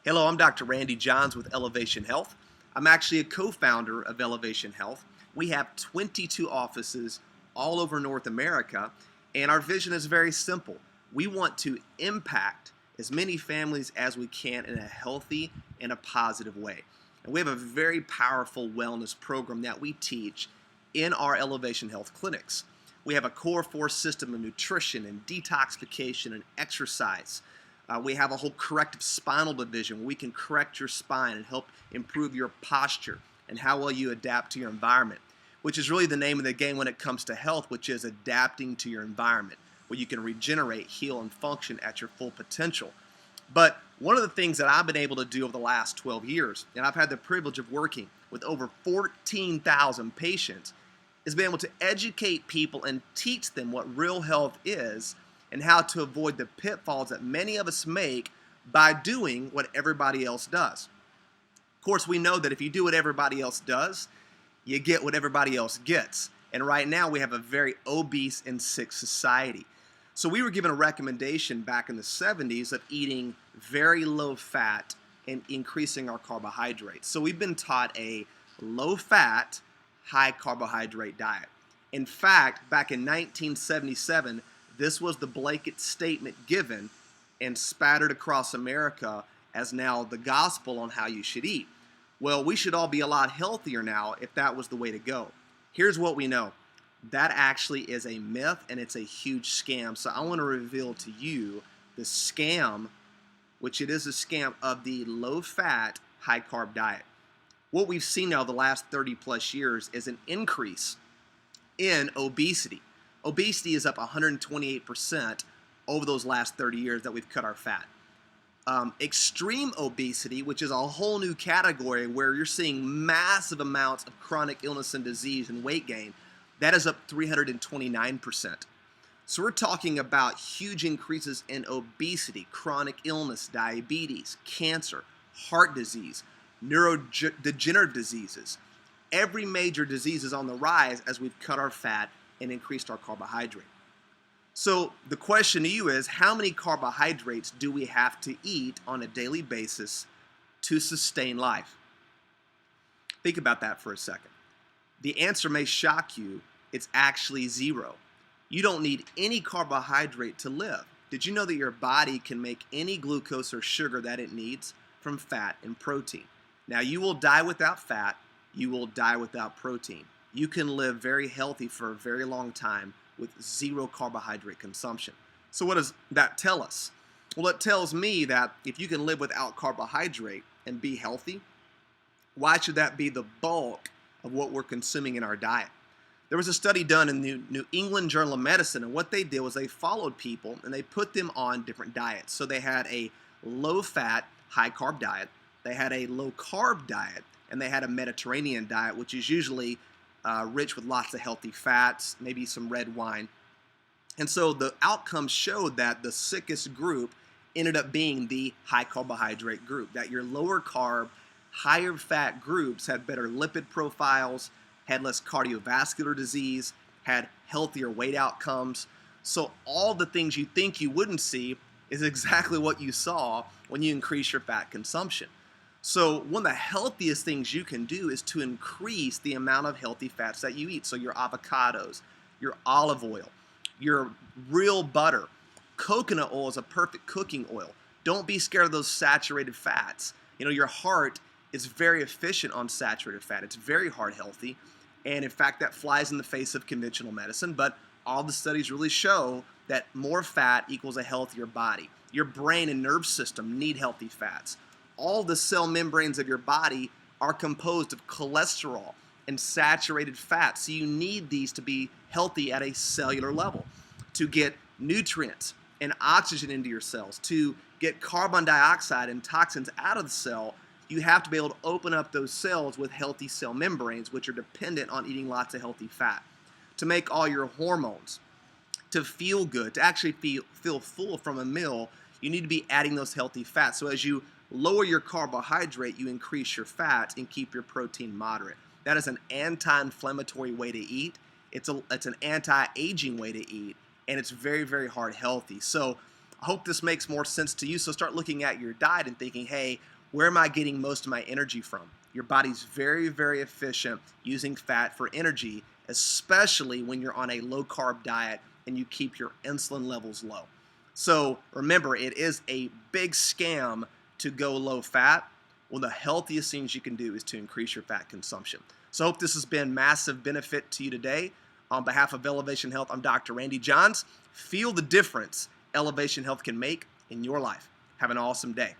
Hello, I'm Dr. Randy Johns with Elevation Health. I'm actually a co-founder of Elevation Health. We have 22 offices all over North America, and our vision is very simple. We want to impact as many families as we can in a healthy and a positive way. And we have a very powerful wellness program that we teach in our Elevation Health clinics. We have a core 4 system of nutrition and detoxification and exercise. We have a whole corrective spinal division where we can correct your spine and help improve your posture and how well you adapt to your environment, which is really the name of the game when it comes to health, which is adapting to your environment, where you can regenerate, heal, and function at your full potential. But one of the things that I've been able to do over the last 12 years, and I've had the privilege of working with over 14,000 patients, is being able to educate people and teach them what real health is and how to avoid the pitfalls that many of us make by doing what everybody else does. Of course, we know that if you do what everybody else does, you get what everybody else gets. And right now we have a very obese and sick society. So we were given a recommendation back in the 70s of eating very low fat and increasing our carbohydrates. So we've been taught a low fat, high carbohydrate diet. In fact, back in 1977, this was the blanket statement given and spattered across America as now the gospel on how you should eat. Well, we should all be a lot healthier now if that was the way to go. Here's what we know. That actually is a myth and it's a huge scam. So I want to reveal to you the scam, which it is a scam of the low-fat, high-carb diet. What we've seen now the last 30 plus years is an increase in obesity. Obesity is up 128% over those last 30 years that we've cut our fat. Extreme obesity, which is a whole new category where you're seeing massive amounts of chronic illness and disease and weight gain, that is up 329%. So we're talking about huge increases in obesity, chronic illness, diabetes, cancer, heart disease, neurodegenerative diseases. Every major disease is on the rise as we've cut our fat and increased our carbohydrate. So the question to you is, how many carbohydrates do we have to eat on a daily basis to sustain life? Think about that for a second. The answer may shock you. It's actually 0. You don't need any carbohydrate to live. Did you know that your body can make any glucose or sugar that it needs from fat and protein? Now, you will die without fat. You will die without protein. You can live very healthy for a very long time with 0 carbohydrate consumption. So what does that tell us? Well, it tells me that if you can live without carbohydrate and be healthy, why should that be the bulk of what we're consuming in our diet? There was a study done in the New England Journal of Medicine, and what they did was they followed people and they put them on different diets. So they had a low-fat, high-carb diet, they had a low-carb diet, and they had a Mediterranean diet, which is usually rich with lots of healthy fats, maybe some red wine. And so the outcomes showed that the sickest group ended up being the high carbohydrate group, that your lower carb, higher fat groups had better lipid profiles, had less cardiovascular disease, had healthier weight outcomes. So all the things you think you wouldn't see is exactly what you saw when you increase your fat consumption. So one of the healthiest things you can do is to increase the amount of healthy fats that you eat. So your avocados, your olive oil, your real butter. Coconut oil is a perfect cooking oil. Don't be scared of those saturated fats. You know, your heart is very efficient on saturated fat. It's very heart healthy. And in fact, that flies in the face of conventional medicine. But all the studies really show that more fat equals a healthier body. Your brain and nerve system need healthy fats. All the cell membranes of your body are composed of cholesterol and saturated fat. So you need these to be healthy at a cellular level, to get nutrients and oxygen into your cells, to get carbon dioxide and toxins out of the cell. You have to be able to open up those cells with healthy cell membranes, which are dependent on eating lots of healthy fat, to make all your hormones, to feel good, to actually feel full from a meal. You need to be adding those healthy fats. So as you lower your carbohydrate, you increase your fat and keep your protein moderate. That is an anti-inflammatory way to eat. It's an anti-aging way to eat, and it's very, very heart healthy. So I hope this makes more sense to you. So start looking at your diet and thinking, hey, Where am I getting most of my energy from? Your body's very, very efficient using fat for energy, especially when you're on a low carb diet and you keep your insulin levels low. So remember, it is a big scam to go low fat. One of the healthiest things you can do is to increase your fat consumption. So I hope this has been massive benefit to you today. On behalf of Elevation Health, I'm Dr. Randy Johns. Feel the difference Elevation Health can make in your life. Have an awesome day.